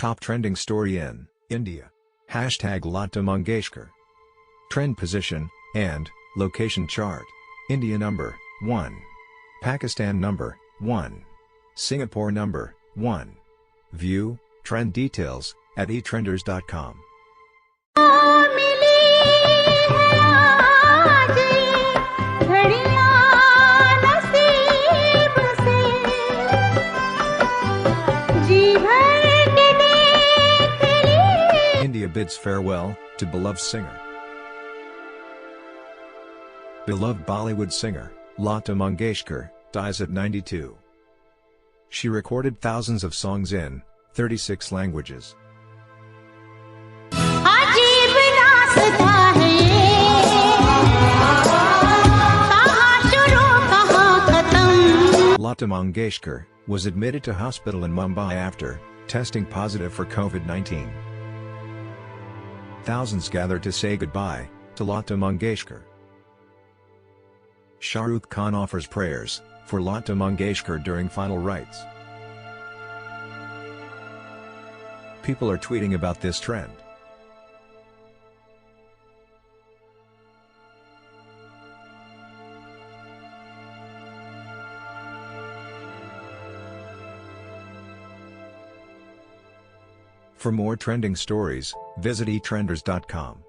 Top trending story in India. Hashtag Lata Mangeshkar. Trend position, and location chart. India number 1. Pakistan number 1. Singapore number 1. View, trend details, at eTrenders.com. India bids farewell to beloved singer. Beloved Bollywood singer, Lata Mangeshkar, dies at 92. She recorded thousands of songs in 36 languages. Lata Mangeshkar was admitted to hospital in Mumbai after testing positive for COVID-19. Thousands gathered to say goodbye to Lata Mangeshkar. Shah Rukh Khan offers prayers for Lata Mangeshkar during final rites. People are tweeting about this trend. For more trending stories, visit eTrenders.com.